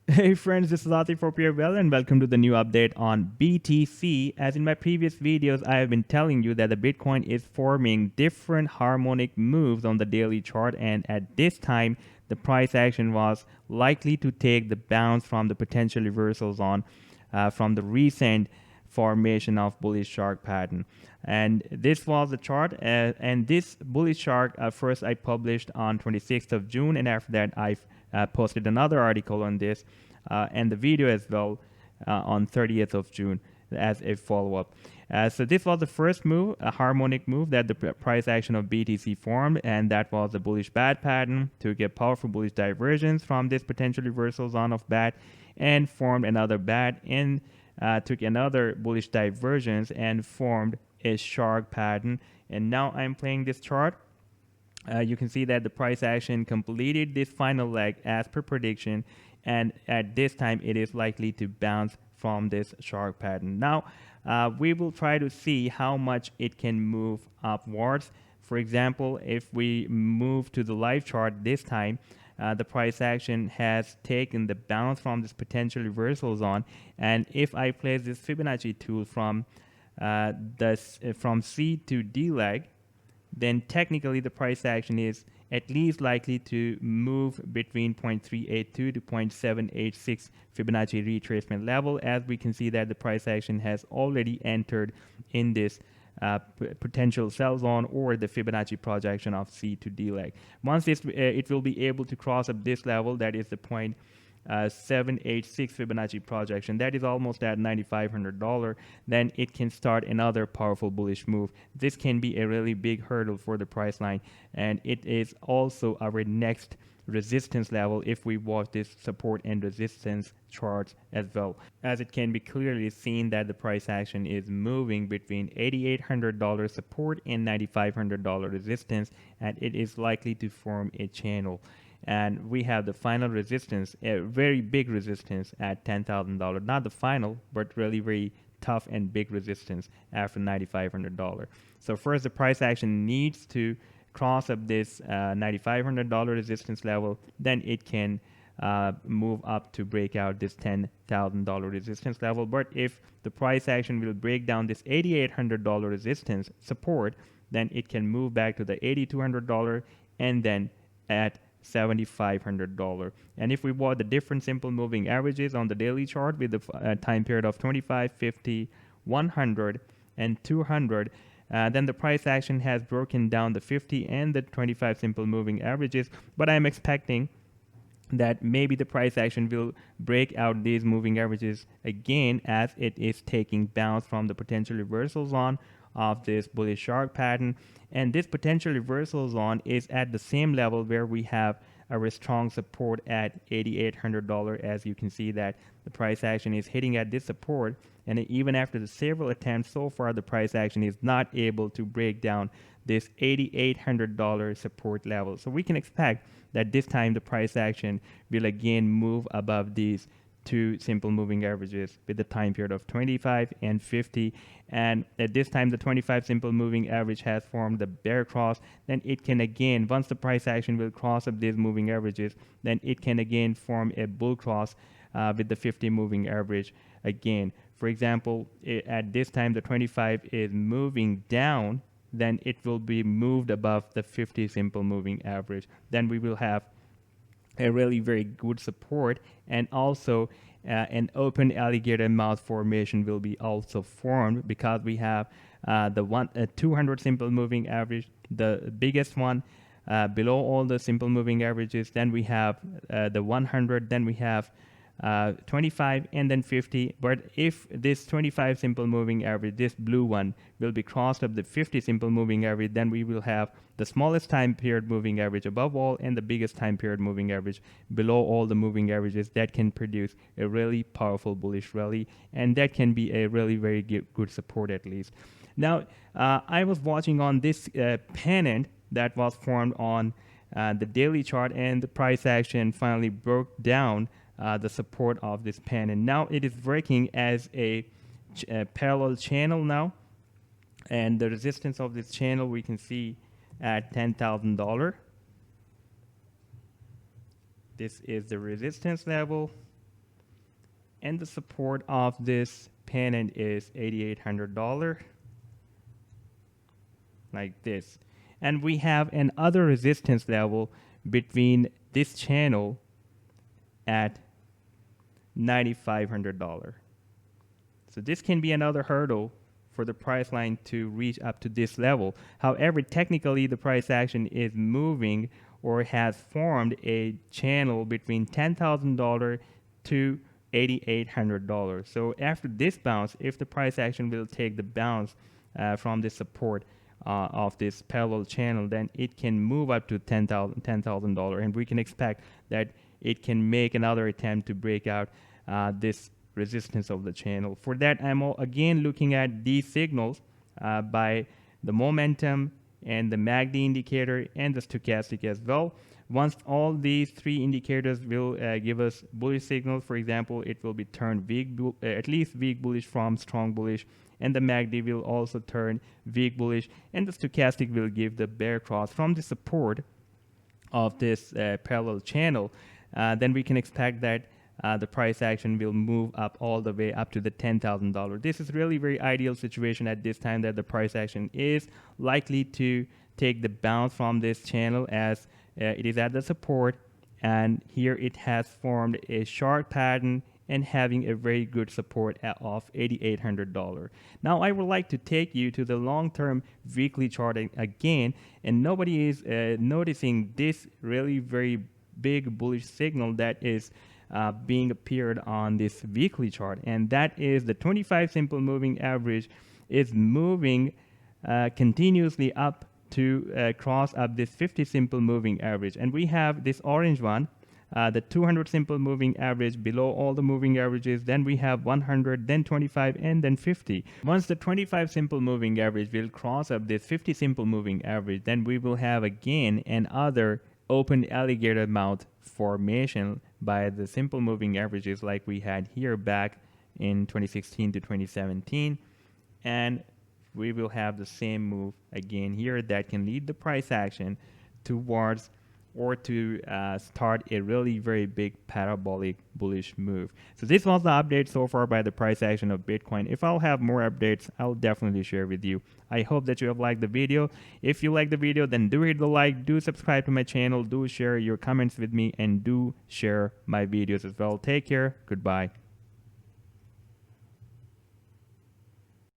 Hey friends, this is Atif for Well and welcome to the new update on BTC. As in my previous videos, I have been telling you that the Bitcoin is forming different harmonic moves on the daily chart, and at this time, the price action was likely to take the bounce from the potential reversals on from the recent formation of bullish shark pattern. And this was the chart, and this bullish shark first I published on 26th of June, and after that I posted another article on this and the video as well on 30th of June as a follow-up. So this was the first move, a harmonic move that the price action of BTC formed, and that was a bullish bat pattern to get powerful bullish divergence from this potential reversal zone of bat, and formed another bat and took another bullish divergence and formed a shark pattern. And now I'm playing this chart. You can see that the price action completed this final leg as per prediction, and at this time it is likely to bounce from this shark pattern. Now we will try to see how much it can move upwards. For example, if we move to the live chart this time, the price action has taken the bounce from this potential reversal zone, and if I place this Fibonacci tool from from C to D leg, then technically the price action is at least likely to move between 0.382 to 0.786 Fibonacci retracement level, as we can see that the price action has already entered in this potential sell zone or the Fibonacci projection of C to D leg. Once it will be able to cross up this level, that is the 0.786 Fibonacci projection, that is almost at $9,500, then it can start another powerful bullish move. This can be a really big hurdle for the price line, and it is also our next resistance level if we watch this support and resistance charts as well, as it can be clearly seen that the price action is moving between $8,800 support and $9,500 resistance, and it is likely to form a channel. And we have the final resistance, a very big resistance at $10,000. Not the final, but really very tough and big resistance after $9,500. So first, the price action needs to cross up this $9,500 resistance level. Then it can move up to break out this $10,000 resistance level. But if the price action will break down this $8,800 resistance support, then it can move back to the $8,200 and then at $7,500. And if we watch the different simple moving averages on the daily chart with the time period of 25, 50, 100, and 200, then the price action has broken down the 50 and the 25 simple moving averages. But I'm expecting that maybe the price action will break out these moving averages again, as it is taking bounce from the potential reversal zone of this bullish shark pattern. And this potential reversal zone is at the same level where we have our strong support at $8,800. As you can see that the price action is hitting at this support, and even after the several attempts so far, the price action is not able to break down this $8,800 support level. So we can expect that this time the price action will again move above these two simple moving averages with the time period of 25 and 50. And at this time the 25 simple moving average has formed the bear cross. Then it can again, once the price action will cross up these moving averages, then it can again form a bull cross with the 50 moving average again. For example, at this time the 25 is moving down, then it will be moved above the 50 simple moving average. Then we will have a really very good support, and also an open alligator mouth formation will be also formed, because we have the 200 simple moving average, the biggest one, below all the simple moving averages. Then we have the 100, then we have 25, and then 50. But if this 25 simple moving average, this blue one, will be crossed up the 50 simple moving average, then we will have the smallest time period moving average above all and the biggest time period moving average below all the moving averages. That can produce a really powerful bullish rally, and that can be a really very good support at least. Now I was watching on this pennant that was formed on the daily chart, and the price action finally broke down the support of this pen, and now it is working as a parallel channel now. And the resistance of this channel we can see at $10,000. This is the resistance level, and the support of this pennant is $8,800, like this. And we have another resistance level between this channel at $9,500. So this can be another hurdle for the price line to reach up to this level. However, technically the price action is moving or has formed a channel between $10,000 to $8,800. So after this bounce, if the price action will take the bounce from the support of this parallel channel, then it can move up to $10,000, and we can expect that it can make another attempt to break out this resistance of the channel. For that, I'm again looking at these signals by the momentum and the MACD indicator and the stochastic as well. Once all these three indicators will give us bullish signals, for example, it will be turned at least weak bullish from strong bullish, and the MACD will also turn weak bullish, and the stochastic will give the bear cross from the support of this parallel channel. Then we can expect that the price action will move up all the way up to the $10,000. This is really very ideal situation at this time, that the price action is likely to take the bounce from this channel, as it is at the support, and here it has formed a sharp pattern and having a very good support of $8,800. Now I would like to take you to the long-term weekly chart again, and nobody is noticing this really very big bullish signal that is being appeared on this weekly chart, and that is the 25 simple moving average is moving continuously up to cross up this 50 simple moving average. And we have this orange one, the 200 simple moving average below all the moving averages. Then we have 100, then 25, and then 50. Once the 25 simple moving average will cross up this 50 simple moving average, then we will have again another open alligator mouth formation by the simple moving averages like we had here back in 2016 to 2017, and we will have the same move again here that can lead the price action towards or to start a really very big parabolic bullish move. So this was the update so far by the price action of Bitcoin. If I'll have more updates, I'll definitely share with you. I hope that you have liked the video. If you like the video, then do hit the like, do subscribe to my channel, do share your comments with me, and do share my videos as well. Take care. Goodbye.